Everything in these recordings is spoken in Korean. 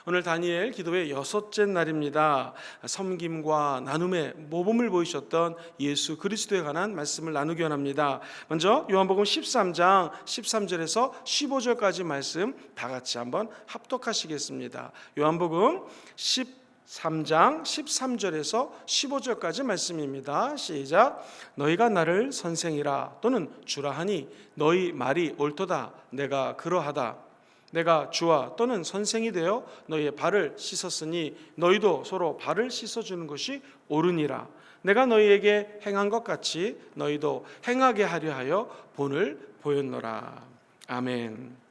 오늘 다니엘 기도의 6째 날입니다. 섬김과 나눔의 모범을 보이셨던 예수 그리스도에 관한 말씀을 나누기 원합니다. 먼저 요한복음 13장 13절에서 15절까지 말씀 다 같이 한번 합독하시겠습니다. 요한복음 13장 13절에서 15절까지 말씀입니다. 시작. 너희가 나를 선생이라 또는 주라 하니 너희 말이 옳도다. 내가 그러하다. 내가 주와 또는 선생이 되어 너희의 발을 씻었으니 너희도 서로 발을 씻어주는 것이 옳으니라. 내가 너희에게 행한 것 같이 너희도 행하게 하려 하여 본을 보였노라. 아멘.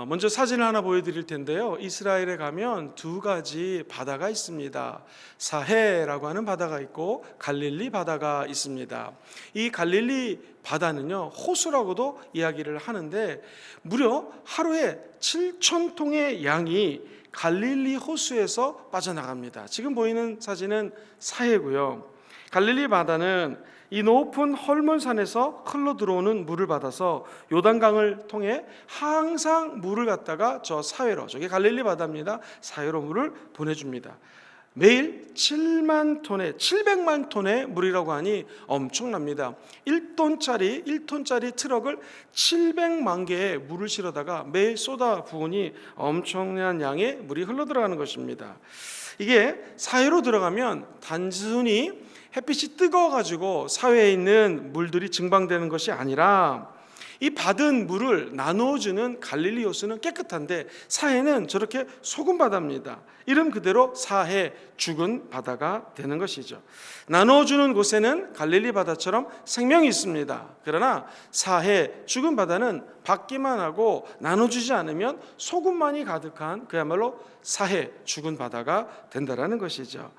먼저 사진을 하나 보여드릴 텐데요. 이스라엘에 가면 두 가지 바다가 있습니다. 사해라고 하는 바다가 있고 갈릴리 바다가 있습니다. 이 갈릴리 바다는요, 호수라고도 이야기를 하는데 무려 하루에 7,000통의 양이 갈릴리 호수에서 빠져나갑니다. 지금 보이는 사진은 사해고요. 갈릴리 바다는 이 높은 헐몬산에서 흘러 들어오는 물을 받아서 요단강을 통해 항상 물을 갖다가 저 사해로, 저게 갈릴리 바다입니다. 사해로 물을 보내줍니다. 매일 700만 톤의 물이라고 하니 엄청납니다. 1톤짜리 트럭을 700만 개의 물을 실어다가 매일 쏟아 부으니 엄청난 양의 물이 흘러 들어가는 것입니다. 이게 사해로 들어가면 단순히 햇빛이 뜨거워가지고 사회에 있는 물들이 증방되는 것이 아니라 이 받은 물을 나누어주는 갈릴리 호수는 깨끗한데 사해는 저렇게 소금 바다입니다. 이름 그대로 사해, 죽은 바다가 되는 것이죠. 나누어주는 곳에는 갈릴리 바다처럼 생명이 있습니다. 그러나 사해, 죽은 바다는 받기만 하고 나눠주지 않으면 소금만이 가득한 그야말로 사해, 죽은 바다가 된다는 것이죠.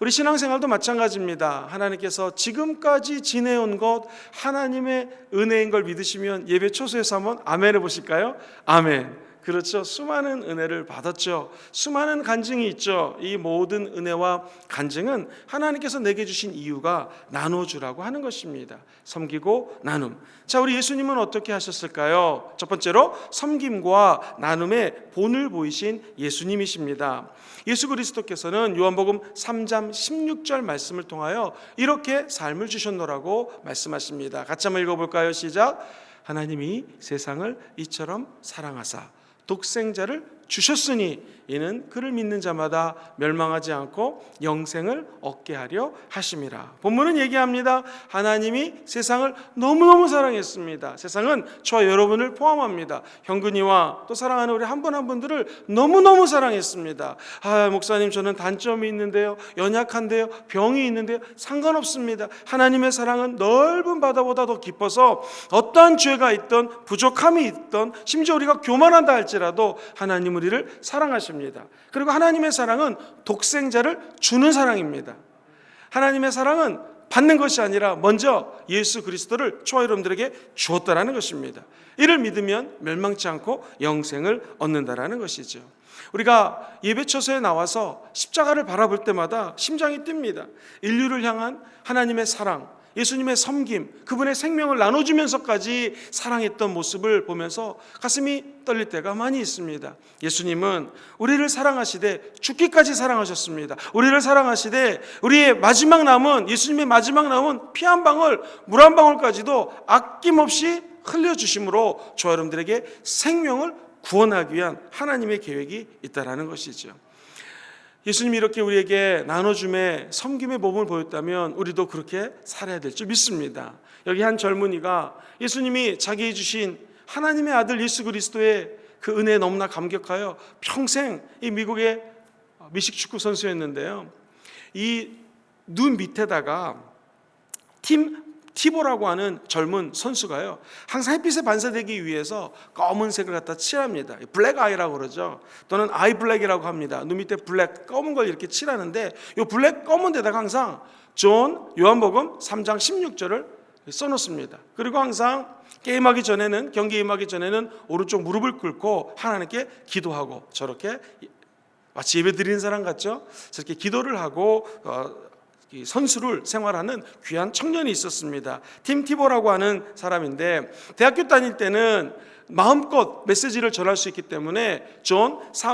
우리 신앙생활도 마찬가지입니다. 하나님께서 지금까지 지내온 것 하나님의 은혜인 걸 믿으시면 예배 초소에서 한번 아멘 해보실까요? 아멘. 그렇죠. 수많은 은혜를 받았죠. 수많은 간증이 있죠. 이 모든 은혜와 간증은 하나님께서 내게 주신 이유가 나눠주라고 하는 것입니다. 섬기고 나눔. 자, 우리 예수님은 어떻게 하셨을까요? 첫 번째로 섬김과 나눔의 본을 보이신 예수님이십니다. 예수 그리스도께서는 요한복음 3장 16절 말씀을 통하여 이렇게 삶을 주셨노라고 말씀하십니다. 같이 한번 읽어볼까요? 시작. 하나님이 세상을 이처럼 사랑하사 독생자를 주셨으니 이는 그를 믿는 자마다 멸망하지 않고 영생을 얻게 하려 하심이라. 본문은 얘기합니다. 하나님이 세상을 너무너무 사랑했습니다. 세상은 저와 여러분을 포함합니다. 형근이와 또 사랑하는 우리 한 분 한 분들을 너무너무 사랑했습니다. 목사님 저는 단점이 있는데요, 연약한데요, 병이 있는데요, 상관없습니다. 하나님의 사랑은 넓은 바다보다 더 깊어서 어떠한 죄가 있던 부족함이 있던 심지어 우리가 교만한다 할지라도 하나님은 우리를 사랑하십니다. 그리고 하나님의 사랑은 독생자를 주는 사랑입니다. 하나님의 사랑은 받는 것이 아니라 먼저 예수 그리스도를 저와 여러분들에게 주었다라는 것입니다. 이를 믿으면 멸망치 않고 영생을 얻는다라는 것이죠. 우리가 예배처소에 나와서 십자가를 바라볼 때마다 심장이 뜁니다. 인류를 향한 하나님의 사랑, 예수님의 섬김, 그분의 생명을 나눠주면서까지 사랑했던 모습을 보면서 가슴이 떨릴 때가 많이 있습니다. 예수님은 우리를 사랑하시되 죽기까지 사랑하셨습니다. 우리를 사랑하시되 우리의 마지막 남은, 예수님의 마지막 남은 피 한 방울, 물 한 방울까지도 아낌없이 흘려주심으로 저와 여러분들에게 생명을 구원하기 위한 하나님의 계획이 있다는 것이죠. 예수님이 이렇게 우리에게 나눠줌의 섬김의 모범을 보였다면 우리도 그렇게 살아야 될 줄 믿습니다. 여기 한 젊은이가 예수님이 자기에게 주신 하나님의 아들 예수 그리스도의 그 은혜에 너무나 감격하여 평생 이 미국의 미식축구 선수였는데요, 이 눈 밑에다가 티보라고 하는 젊은 선수가요, 항상 햇빛에 반사되기 위해서 검은색을 갖다 칠합니다. 블랙 아이라고 그러죠. 또는 아이 블랙이라고 합니다. 눈 밑에 블랙, 검은 걸 이렇게 칠하는데 이 블랙 검은 데다가 항상 요한복음 3장 16절을 써놓습니다. 그리고 항상 게임하기 전에는, 경기 임하기 전에는 오른쪽 무릎을 꿇고 하나님께 기도하고, 저렇게 마치 예배 드리는 사람 같죠? 저렇게 기도를 하고 선수를 생활하는 귀한 청년이 있었습니다. 팀 티보라고 하는 사람인데 대학교 다닐 때는 마음껏 메시지를 전할 수 있기 때문에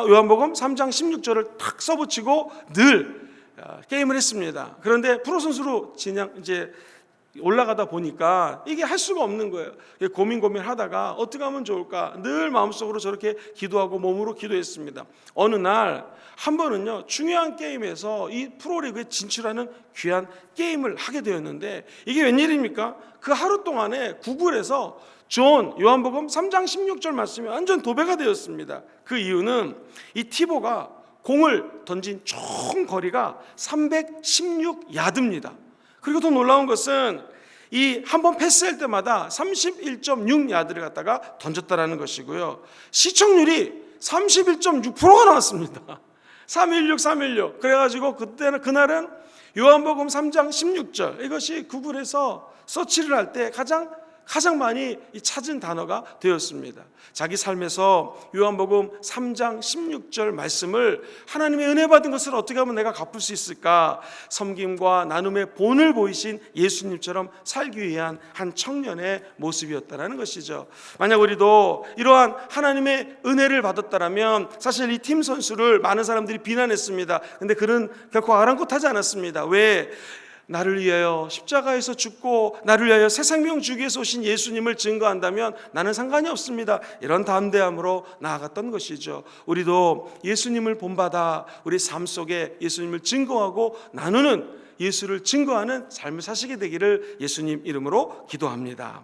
요한복음 3장 16절을 탁 써붙이고 늘 게임을 했습니다. 그런데 프로 선수로 이제 올라가다 보니까 이게 할 수가 없는 거예요. 고민하다가 어떻게 하면 좋을까 늘 마음속으로 저렇게 기도하고 몸으로 기도했습니다. 어느 날 한 번은요, 중요한 게임에서 이 프로리그에 진출하는 귀한 게임을 하게 되었는데, 이게 웬일입니까? 그 하루 동안에 구글에서 요한복음 3장 16절 말씀이 완전 도배가 되었습니다. 그 이유는 이 티보가 공을 던진 총 거리가 316야드입니다. 그리고 더 놀라운 것은 이 한 번 패스할 때마다 31.6야드를 갖다가 던졌다라는 것이고요. 시청률이 31.6%가 나왔습니다. 316. 그래가지고 그날은 요한복음 3장 16절, 이것이 구글에서 서치를 할 때 가장 많이 찾은 단어가 되었습니다. 자기 삶에서 요한복음 3장 16절 말씀을, 하나님의 은혜 받은 것을 어떻게 하면 내가 갚을 수 있을까, 섬김과 나눔의 본을 보이신 예수님처럼 살기 위한 한 청년의 모습이었다라는 것이죠. 만약 우리도 이러한 하나님의 은혜를 받았다라면, 사실 이 팀 선수를 많은 사람들이 비난했습니다. 근데 그는 결코 아랑곳하지 않았습니다. 왜? 나를 위하여 십자가에서 죽고 나를 위하여 새 생명 주기 위해서 오신 예수님을 증거한다면 나는 상관이 없습니다, 이런 담대함으로 나아갔던 것이죠. 우리도 예수님을 본받아 우리 삶 속에 예수님을 증거하고 나누는, 예수를 증거하는 삶을 사시게 되기를 예수님 이름으로 기도합니다.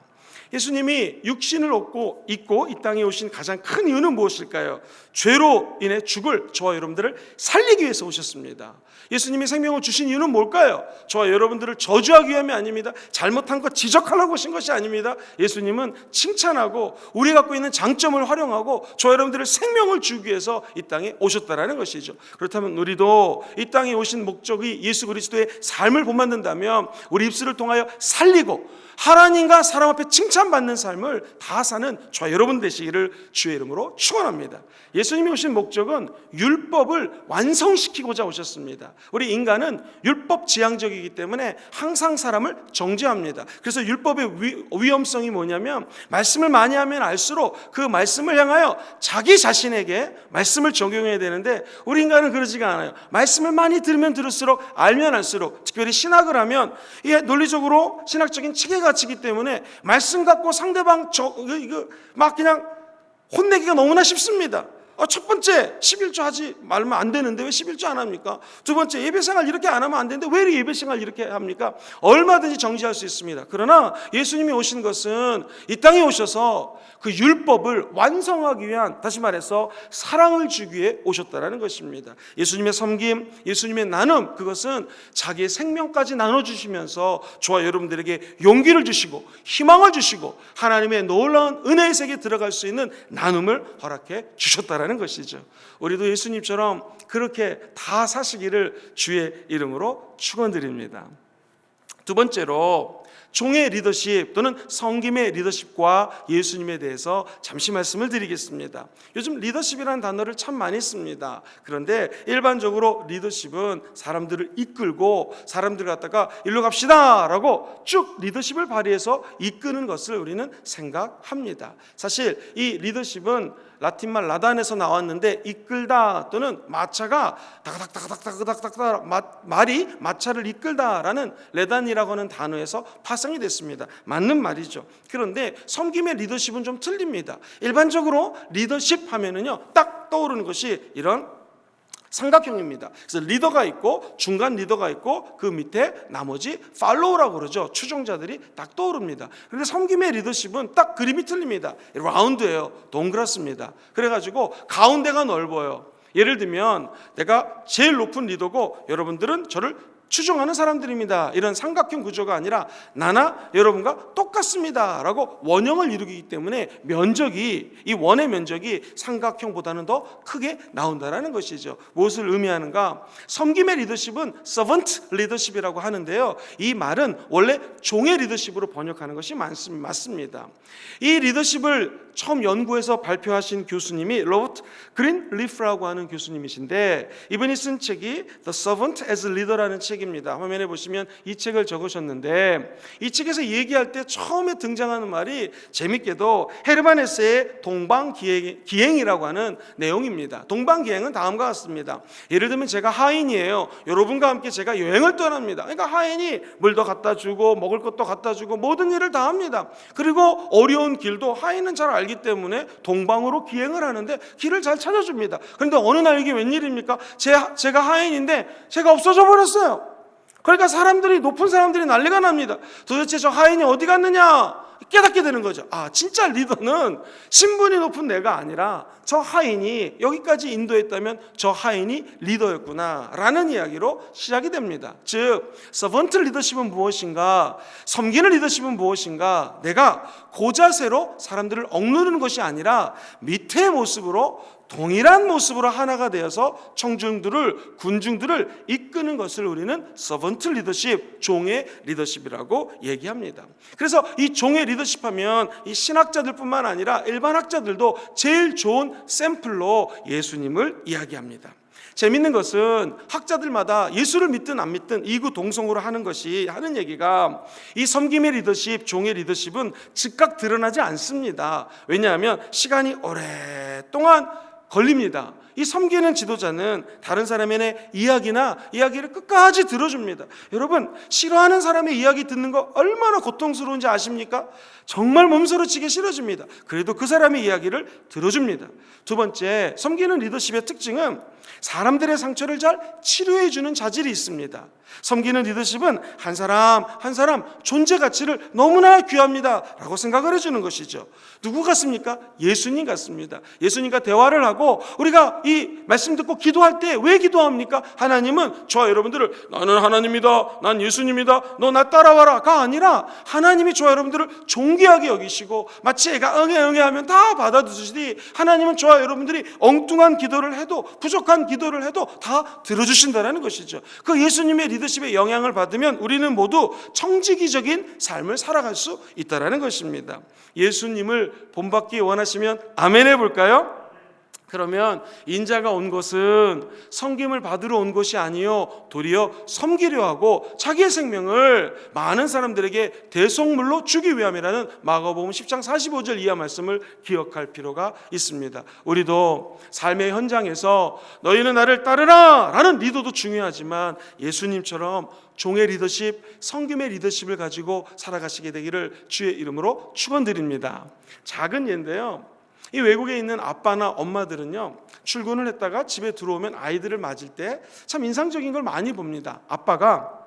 예수님이 육신을 입고 이 땅에 오신 가장 큰 이유는 무엇일까요? 죄로 인해 죽을 저와 여러분들을 살리기 위해서 오셨습니다. 예수님이 생명을 주신 이유는 뭘까요? 저와 여러분들을 저주하기 위함이 아닙니다. 잘못한 것 지적하려고 오신 것이 아닙니다. 예수님은 칭찬하고 우리 갖고 있는 장점을 활용하고 저와 여러분들을 생명을 주기 위해서 이 땅에 오셨다라는 것이죠. 그렇다면 우리도 이 땅에 오신 목적이 예수 그리스도의 삶을 본받는다면 우리 입술을 통하여 살리고 하나님과 사람 앞에 칭찬받는 삶을 다 사는 저와 여러분 되시기를 주의 이름으로 축원합니다. 예수님이 오신 목적은 율법을 완성시키고자 오셨습니다. 우리 인간은 율법 지향적이기 때문에 항상 사람을 정죄합니다. 그래서 율법의 위험성이 뭐냐면, 말씀을 많이 하면 알수록 그 말씀을 향하여 자기 자신에게 말씀을 적용해야 되는데, 우리 인간은 그러지가 않아요. 말씀을 많이 들으면 들을수록, 알면 알수록, 특별히 신학을 하면 이게 논리적으로 신학적인 체계가치이기 때문에 말씀 갖고 상대방 막 그냥 혼내기가 너무나 쉽습니다. 첫 번째 11조 하지 말면 안 되는데 왜 11조 안 합니까? 두 번째 예배생활 이렇게 안 하면 안 되는데 왜 예배생활 이렇게 합니까? 얼마든지 정지할 수 있습니다. 그러나 예수님이 오신 것은 이 땅에 오셔서 그 율법을 완성하기 위한, 다시 말해서 사랑을 주기 위해 오셨다라는 것입니다. 예수님의 섬김, 예수님의 나눔, 그것은 자기의 생명까지 나눠주시면서 저와 여러분들에게 용기를 주시고 희망을 주시고 하나님의 놀라운 은혜의 세계에 들어갈 수 있는 나눔을 허락해 주셨다라는 것이죠. 우리도 예수님처럼 그렇게 다 사시기를 주의 이름으로 축원드립니다. 두 번째로, 종의 리더십 또는 섬김의 리더십과 예수님에 대해서 잠시 말씀을 드리겠습니다. 요즘 리더십이라는 단어를 참 많이 씁니다. 그런데 일반적으로 리더십은 사람들을 이끌고 사람들 갖다가 일로 갑시다 라고 쭉 리더십을 발휘해서 이끄는 것을 우리는 생각합니다. 사실 이 리더십은 라틴말 라단에서 나왔는데, 이끌다 또는 마차가 다닥다닥다닥다닥 말이 마차를 이끌다라는 레단이라고 하는 단어에서 파생이 됐습니다. 맞는 말이죠. 그런데 섬김의 리더십은 좀 틀립니다. 일반적으로 리더십 하면은요, 딱 떠오르는 것이 이런 삼각형입니다. 그래서 리더가 있고 중간 리더가 있고 그 밑에 나머지 팔로우라고 그러죠. 추종자들이 딱 떠오릅니다. 그런데 섬김의 리더십은 딱 그림이 틀립니다. 라운드예요. 동그랗습니다. 그래가지고 가운데가 넓어요. 예를 들면 내가 제일 높은 리더고 여러분들은 저를 추종하는 사람들입니다. 이런 삼각형 구조가 아니라 나나 여러분과 똑같습니다 라고 원형을 이루기 때문에 이 원의 면적이 삼각형보다는 더 크게 나온다는 것이죠. 무엇을 의미하는가? 섬김의 리더십은 servant leadership이라고 하는데요, 이 말은 원래 종의 리더십으로 번역하는 것이 맞습니다. 이 리더십을 처음 연구해서 발표하신 교수님이 로버트 그린리프라고 하는 교수님이신데, 이분이 쓴 책이 The Servant as Leader라는 책입니다. 화면에 보시면 이 책을 적으셨는데, 이 책에서 얘기할 때 처음에 등장하는 말이 재밌게도 헤르만 헤세의 동방기행이라고 하는 내용입니다. 동방기행은 다음과 같습니다. 예를 들면 제가 하인이에요. 여러분과 함께 제가 여행을 떠납니다. 그러니까 하인이 물도 갖다 주고 먹을 것도 갖다 주고 모든 일을 다 합니다. 그리고 어려운 길도 하인은 잘 알기 때문에 동방으로 기행을 하는데 길을 잘 찾아줍니다. 그런데 어느 날 이게 웬일입니까? 제가 하인인데 제가 없어져 버렸어요. 그러니까 높은 사람들이 난리가 납니다. 도대체 저 하인이 어디 갔느냐 깨닫게 되는 거죠. 진짜 리더는 신분이 높은 내가 아니라 저 하인이 여기까지 인도했다면 저 하인이 리더였구나 라는 이야기로 시작이 됩니다. 즉 서번트 리더십은 무엇인가, 섬기는 리더십은 무엇인가, 내가 고자세로 사람들을 억누르는 것이 아니라 밑의 모습으로 동일한 모습으로 하나가 되어서 청중들을, 군중들을 이끄는 것을 우리는 서번트 리더십, 종의 리더십이라고 얘기합니다. 그래서 이 종의 리더십 하면 이 신학자들뿐만 아니라 일반 학자들도 제일 좋은 샘플로 예수님을 이야기합니다. 재밌는 것은 학자들마다 예수를 믿든 안 믿든 이구동성으로 하는 얘기가, 이 섬김의 리더십, 종의 리더십은 즉각 드러나지 않습니다. 왜냐하면 시간이 오랫동안 걸립니다. 이 섬기는 지도자는 다른 사람의 이야기를 끝까지 들어줍니다. 여러분, 싫어하는 사람의 이야기 듣는 거 얼마나 고통스러운지 아십니까? 정말 몸서리치게 싫어집니다. 그래도 그 사람의 이야기를 들어줍니다. 두 번째, 섬기는 리더십의 특징은 사람들의 상처를 잘 치료해주는 자질이 있습니다. 섬기는 리더십은 한 사람 한 사람 존재 가치를 너무나 귀합니다 라고 생각을 해주는 것이죠. 누구 같습니까? 예수님 같습니다. 예수님과 대화를 하고 우리가 이 말씀 듣고 기도할 때 왜 기도합니까? 하나님은 저와 여러분들을 나는 하나님이다, 난 예수님이다, 너 나 따라와라가 아니라 하나님이 저와 여러분들을 존귀하게 여기시고 마치 애가 응애 하면 다 받아주시니 하나님은 저와 여러분들이 엉뚱한 기도를 해도, 부족한 기도를 해도 다 들어주신다는 것이죠. 그 예수님의 리더십의 영향을 받으면 우리는 모두 청지기적인 삶을 살아갈 수 있다는 것입니다. 예수님을 본받기 원하시면 아멘 해볼까요? 그러면 인자가 온 것은 섬김을 받으러 온 것이 아니요 도리어 섬기려 하고 자기의 생명을 많은 사람들에게 대속물로 주기 위함이라는 마가복음 10장 45절 이하 말씀을 기억할 필요가 있습니다. 우리도 삶의 현장에서 너희는 나를 따르라 라는 리더도 중요하지만 예수님처럼 종의 리더십, 섬김의 리더십을 가지고 살아가시게 되기를 주의 이름으로 축원드립니다. 작은 예인데요, 이 외국에 있는 아빠나 엄마들은요, 출근을 했다가 집에 들어오면 아이들을 맞을 때 참 인상적인 걸 많이 봅니다. 아빠가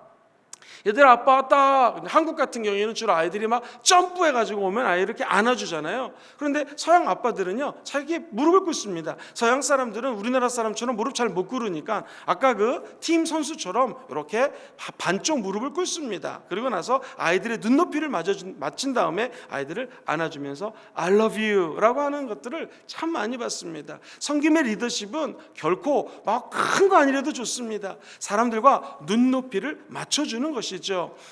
얘들아 아빠 왔다. 한국 같은 경우에는 주로 아이들이 막 점프해가지고 오면 아이를 이렇게 안아주잖아요. 그런데 서양 아빠들은요 자기 무릎을 꿇습니다. 서양 사람들은 우리나라 사람처럼 무릎 잘 못 꿇으니까 아까 그 팀 선수처럼 이렇게 반쪽 무릎을 꿇습니다. 그리고 나서 아이들의 눈높이를 맞춘 다음에 아이들을 안아주면서 I love you 라고 하는 것들을 참 많이 봤습니다. 섬김의 리더십은 결코 막 큰 거 아니라도 좋습니다. 사람들과 눈높이를 맞춰주는 것이죠.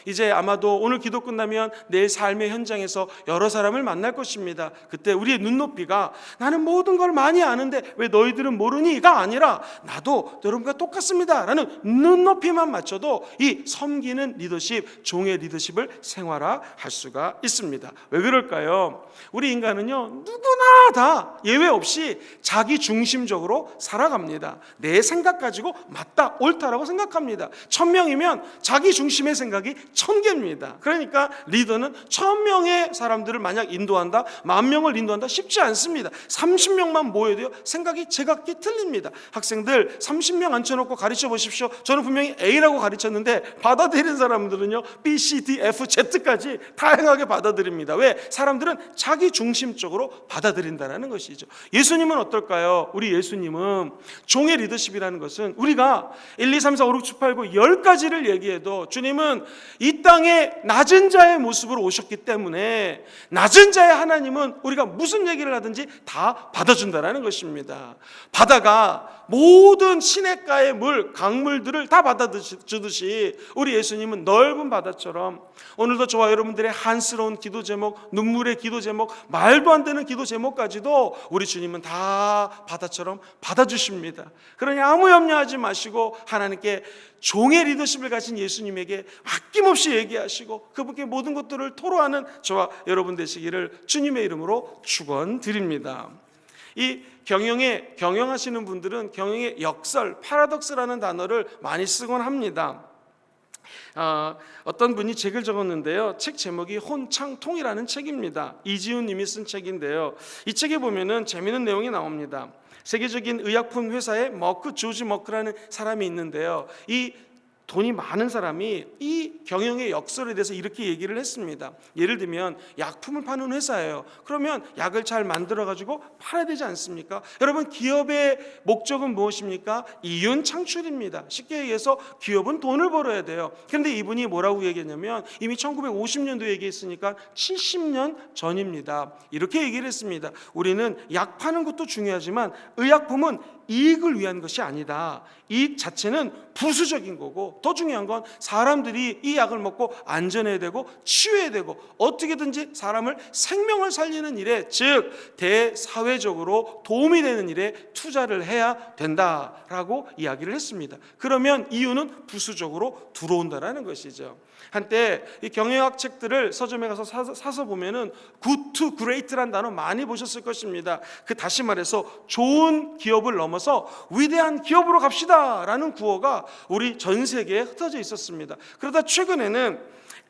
이제 아마도 오늘 기도 끝나면 내 삶의 현장에서 여러 사람을 만날 것입니다. 그때 우리의 눈높이가 나는 모든 걸 많이 아는데 왜 너희들은 모르니가 아니라 나도 여러분과 똑같습니다 라는 눈높이만 맞춰도 이 섬기는 리더십, 종의 리더십을 생활화할 수가 있습니다. 왜 그럴까요? 우리 인간은요 누구나 다 예외 없이 자기 중심적으로 살아갑니다. 내 생각 가지고 맞다 옳다라고 생각합니다. 1000명이면 자기 중심의 생각이 1000개입니다. 그러니까 리더는 1000명의 사람들을 만약 인도한다, 10,000명을 인도한다 쉽지 않습니다. 30명만 모여야 돼요. 생각이 제각기 틀립니다. 학생들 30명 앉혀놓고 가르쳐 보십시오. 저는 분명히 A라고 가르쳤는데 받아들이는 사람들은요 B, C, D, F, Z까지 다양하게 받아들입니다. 왜? 사람들은 자기 중심적으로 받아들인다는 것이죠. 예수님은 어떨까요? 우리 예수님은 종의 리더십이라는 것은 우리가 1, 2, 3, 4, 5, 6, 7, 8, 9 10가지를 얘기해도 주님 주님은 이 땅에 낮은 자의 모습으로 오셨기 때문에 낮은 자의 하나님은 우리가 무슨 얘기를 하든지 다 받아준다라는 것입니다. 바다가 모든 시냇가의 물, 강물들을 다 받아주듯이 우리 예수님은 넓은 바다처럼 오늘도 저와 여러분들의 한스러운 기도 제목, 눈물의 기도 제목, 말도 안 되는 기도 제목까지도 우리 주님은 다 바다처럼 받아주십니다. 그러니 아무 염려하지 마시고 하나님께 종의 리더십을 가진 예수님에게 아낌없이 얘기하시고 그분께 모든 것들을 토로하는 저와 여러분 되시기를 주님의 이름으로 축원드립니다. 이 경영하시는 분들은 경영의 역설, 파라독스라는 단어를 많이 쓰곤 합니다. 어떤 분이 책을 적었는데요. 책 제목이 혼창통이라는 책입니다. 이지훈 님이 쓴 책인데요. 이 책에 보면은 재미있는 내용이 나옵니다. 세계적인 의약품 회사의 조지 머크라는 사람이 있는데요. 이 돈이 많은 사람이 이 경영의 역설에 대해서 이렇게 얘기를 했습니다. 예를 들면 약품을 파는 회사예요. 그러면 약을 잘 만들어 가지고 팔아야 되지 않습니까? 여러분, 기업의 목적은 무엇입니까? 이윤 창출입니다. 쉽게 얘기해서 기업은 돈을 벌어야 돼요. 그런데 이분이 뭐라고 얘기했냐면 이미 1950년도에 얘기했으니까 70년 전입니다. 이렇게 얘기를 했습니다. 우리는 약 파는 것도 중요하지만 의약품은 이익을 위한 것이 아니다. 이익 자체는 부수적인 거고 더 중요한 건 사람들이 이 약을 먹고 안전해야 되고 치유해야 되고 어떻게든지 사람을 생명을 살리는 일에, 즉 대사회적으로 도움이 되는 일에 투자를 해야 된다라고 이야기를 했습니다. 그러면 이유는 부수적으로 들어온다라는 것이죠. 한때 이 경영학 책들을 서점에 가서 사서 보면은 good to great란 단어 많이 보셨을 것입니다. 그 다시 말해서 좋은 기업을 넘어서 위대한 기업으로 갑시다라는 구호가 우리 전 세계에 흩어져 있었습니다. 그러다 최근에는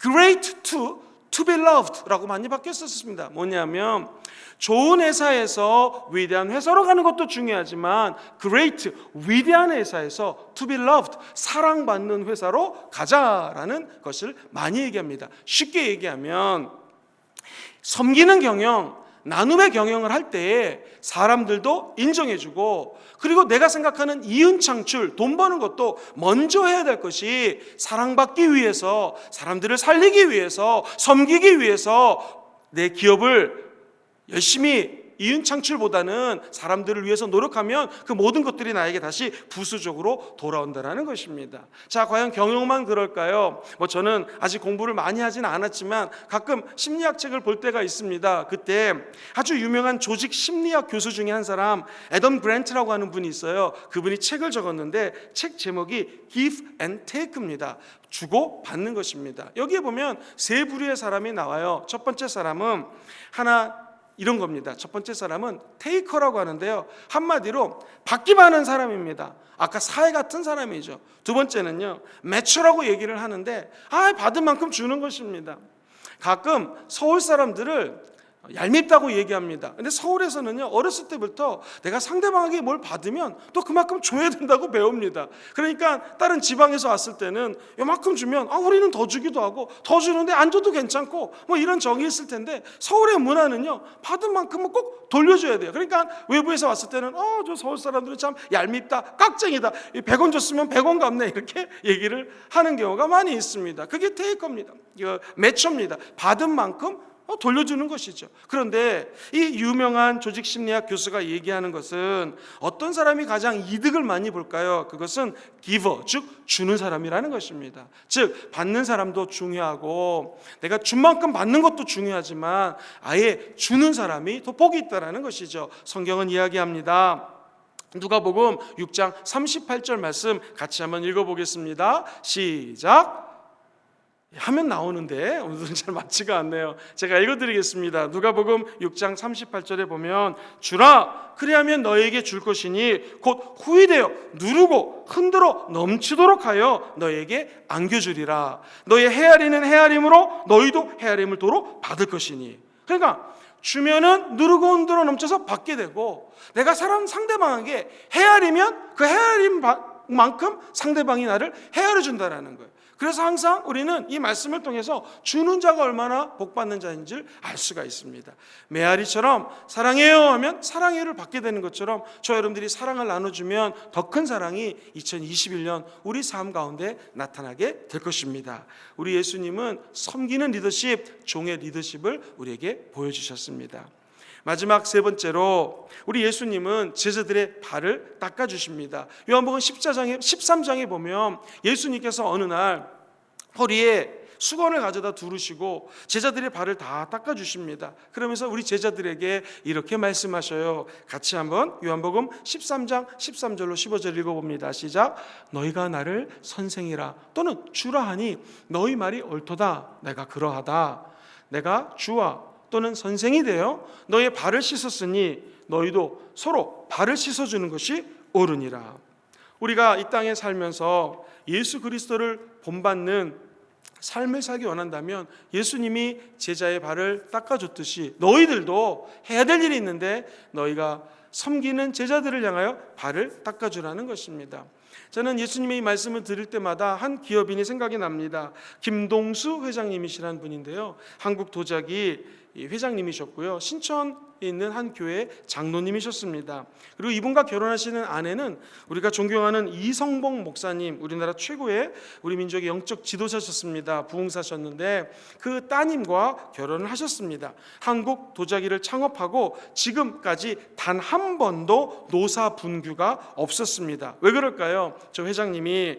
great to be loved라고 많이 바뀌었었습니다. 뭐냐면 좋은 회사에서 위대한 회사로 가는 것도 중요하지만 great, 위대한 회사에서 to be loved, 사랑받는 회사로 가자라는 것을 많이 얘기합니다. 쉽게 얘기하면 섬기는 경영, 나눔의 경영을 할 때에 사람들도 인정해주고 그리고 내가 생각하는 이윤 창출, 돈 버는 것도 먼저 해야 될 것이 사랑받기 위해서, 사람들을 살리기 위해서, 섬기기 위해서 내 기업을 열심히 이윤 창출보다는 사람들을 위해서 노력하면 그 모든 것들이 나에게 다시 부수적으로 돌아온다는 것입니다. 자, 과연 경영만 그럴까요? 저는 아직 공부를 많이 하지는 않았지만 가끔 심리학 책을 볼 때가 있습니다. 그때 아주 유명한 조직 심리학 교수 중에 한 사람, 애덤 그랜트라고 하는 분이 있어요. 그분이 책을 적었는데 책 제목이 Give and Take입니다. 주고 받는 것입니다. 여기에 보면 세 부류의 사람이 나와요. 첫 번째 사람은 이런 겁니다. 첫 번째 사람은 테이커라고 하는데요. 한마디로 받기만 하는 사람입니다. 아까 사회 같은 사람이죠. 두 번째는요, 매처라고 얘기를 하는데 받은 만큼 주는 것입니다. 가끔 서울 사람들을 얄밉다고 얘기합니다. 근데 서울에서는요, 어렸을 때부터 내가 상대방에게 뭘 받으면 또 그만큼 줘야 된다고 배웁니다. 그러니까 다른 지방에서 왔을 때는 요만큼 주면 우리는 더 주기도 하고 더 주는데 안 줘도 괜찮고 이런 정이 있을 텐데 서울의 문화는요, 받은 만큼은 꼭 돌려줘야 돼요. 그러니까 외부에서 왔을 때는 저 서울 사람들은 참 얄밉다, 깍쟁이다, 100원 줬으면 100원 갚네, 이렇게 얘기를 하는 경우가 많이 있습니다. 그게 테이커입니다. 매처입니다. 받은 만큼 돌려주는 것이죠. 그런데 이 유명한 조직심리학 교수가 얘기하는 것은 어떤 사람이 가장 이득을 많이 볼까요? 그것은 giver, 즉 주는 사람이라는 것입니다. 즉 받는 사람도 중요하고 내가 준 만큼 받는 것도 중요하지만 아예 주는 사람이 더 복이 있다는 것이죠. 성경은 이야기합니다. 누가복음 6장 38절 말씀 같이 한번 읽어보겠습니다. 시작. 하면 나오는데 오늘은 잘 맞지가 않네요. 제가 읽어드리겠습니다. 누가복음 6장 38절에 보면 주라 그리하면 너에게 줄 것이니 곧 후히되어 누르고 흔들어 넘치도록 하여 너에게 안겨주리라. 너의 헤아리는 헤아림으로 너희도 헤아림을 도로 받을 것이니. 그러니까 주면은 누르고 흔들어 넘쳐서 받게 되고 내가 상대방에게 헤아리면 그 헤아림 만큼 상대방이 나를 헤아려 준다라는 거예요. 그래서 항상 우리는 이 말씀을 통해서 주는 자가 얼마나 복받는 자인지를 알 수가 있습니다. 메아리처럼 사랑해요 하면 사랑해요를 받게 되는 것처럼 저 여러분들이 사랑을 나눠주면 더 큰 사랑이 2021년 우리 삶 가운데 나타나게 될 것입니다. 우리 예수님은 섬기는 리더십, 종의 리더십을 우리에게 보여주셨습니다. 마지막 세 번째로 우리 예수님은 제자들의 발을 닦아주십니다. 요한복음 13장에 보면 예수님께서 어느 날 허리에 수건을 가져다 두르시고 제자들의 발을 다 닦아주십니다. 그러면서 우리 제자들에게 이렇게 말씀하셔요. 같이 한번 요한복음 13장 13절로 15절 읽어봅니다. 시작. 너희가 나를 선생이라 또는 주라 하니 너희 말이 옳도다. 내가 그러하다. 내가 주와 또는 선생이 되어 너의 발을 씻었으니 너희도 서로 발을 씻어주는 것이 옳으니라. 우리가 이 땅에 살면서 예수 그리스도를 본받는 삶을 살기 원한다면 예수님이 제자의 발을 닦아줬듯이 너희들도 해야 될 일이 있는데 너희가 섬기는 제자들을 향하여 발을 닦아주라는 것입니다. 저는 예수님의 이 말씀을 들을 때마다 한 기업인이 생각이 납니다. 김동수 회장님이시라는 분인데요. 한국 도자기 회장님이셨고요. 신천에 있는 한 교회 장로님이셨습니다. 그리고 이분과 결혼하시는 아내는 우리가 존경하는 이성봉 목사님, 우리나라 최고의 우리 민족의 영적 지도자셨습니다. 부흥사셨는데 그 따님과 결혼을 하셨습니다. 한국 도자기를 창업하고 지금까지 단 한 번도 노사 분규가 없었습니다. 왜 그럴까요? 저 회장님이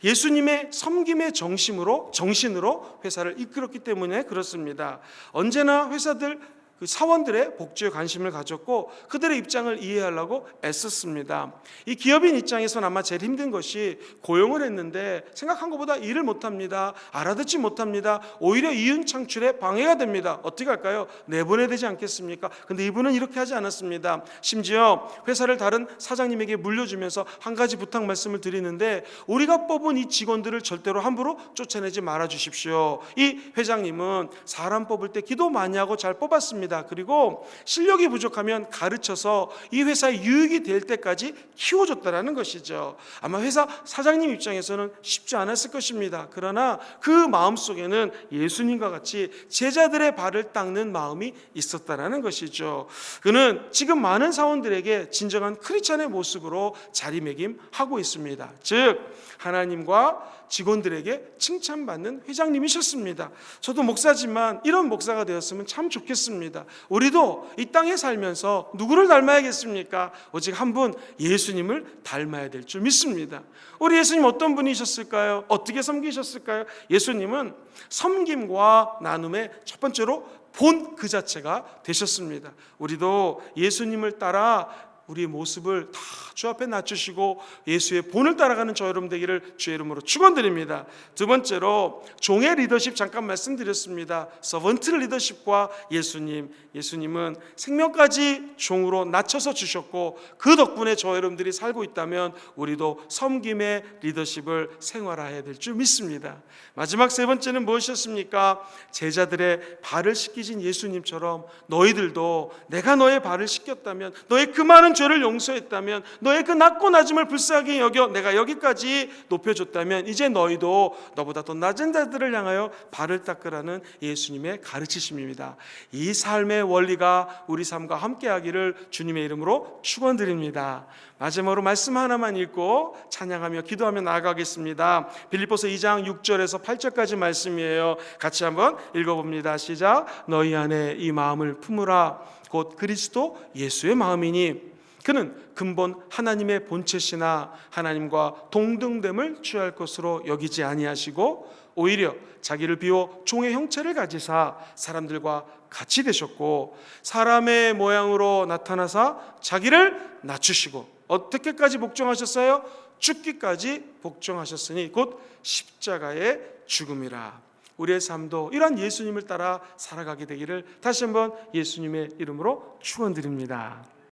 예수님의 섬김의 정신으로 회사를 이끌었기 때문에 그렇습니다. 언제나 회사들 사원들의 복지에 관심을 가졌고 그들의 입장을 이해하려고 애썼습니다. 이 기업인 입장에서는 아마 제일 힘든 것이 고용을 했는데 생각한 것보다 일을 못합니다. 알아듣지 못합니다. 오히려 이윤 창출에 방해가 됩니다. 어떻게 할까요? 내보내야 되지 않겠습니까? 근데 이분은 이렇게 하지 않았습니다. 심지어 회사를 다른 사장님에게 물려주면서 한 가지 부탁 말씀을 드리는데 우리가 뽑은 이 직원들을 절대로 함부로 쫓아내지 말아 주십시오. 이 회장님은 사람 뽑을 때 기도 많이 하고 잘 뽑았습니다. 그리고 실력이 부족하면 가르쳐서 이 회사에 유익이 될 때까지 키워줬다라는 것이죠. 아마 회사 사장님 입장에서는 쉽지 않았을 것입니다. 그러나 그 마음속에는 예수님과 같이 제자들의 발을 닦는 마음이 있었다라는 것이죠. 그는 지금 많은 사원들에게 진정한 크리스찬의 모습으로 자리매김하고 있습니다. 즉 하나님과 직원들에게 칭찬받는 회장님이셨습니다. 저도 목사지만 이런 목사가 되었으면 참 좋겠습니다. 우리도 이 땅에 살면서 누구를 닮아야겠습니까? 오직 한 분 예수님을 닮아야 될 줄 믿습니다. 우리 예수님 어떤 분이셨을까요? 어떻게 섬기셨을까요? 예수님은 섬김과 나눔의 첫 번째로 본 그 자체가 되셨습니다. 우리도 예수님을 따라 우리의 모습을 다 주 앞에 낮추시고 예수의 본을 따라가는 저 여러분 되기를 주의 이름으로 축원드립니다. 두 번째로 종의 리더십 잠깐 말씀드렸습니다. 서번트 리더십과 예수님은 생명까지 종으로 낮춰서 주셨고 그 덕분에 저 여러분들이 살고 있다면 우리도 섬김의 리더십을 생활해야 될 줄 믿습니다. 마지막 세 번째는 무엇이었습니까? 제자들의 발을 씻기신 예수님처럼 너희들도 내가 너의 발을 씻겼다면, 너의 그 많은 죄를 용서했다면, 너의 그 낮고 낮음을 불쌍하게 여겨 내가 여기까지 높여줬다면 이제 너희도 너보다 더 낮은 자들을 향하여 발을 닦으라는 예수님의 가르치심입니다. 이 삶의 원리가 우리 삶과 함께하기를 주님의 이름으로 축원드립니다. 마지막으로 말씀 하나만 읽고 찬양하며 기도하며 나아가겠습니다. 빌립보서 2장 6절에서 8절까지 말씀이에요. 같이 한번 읽어봅니다. 시작. 너희 안에 이 마음을 품으라. 곧 그리스도 예수의 마음이니 그는 근본 하나님의 본체시나 하나님과 동등됨을 취할 것으로 여기지 아니하시고 오히려 자기를 비워 종의 형체를 가지사 사람들과 같이 되셨고 사람의 모양으로 나타나사 자기를 낮추시고 어떻게까지 복종하셨어요? 죽기까지 복종하셨으니 곧 십자가의 죽음이라. 우리의 삶도 이러한 예수님을 따라 살아가게 되기를 다시 한번 예수님의 이름으로 축원드립니다.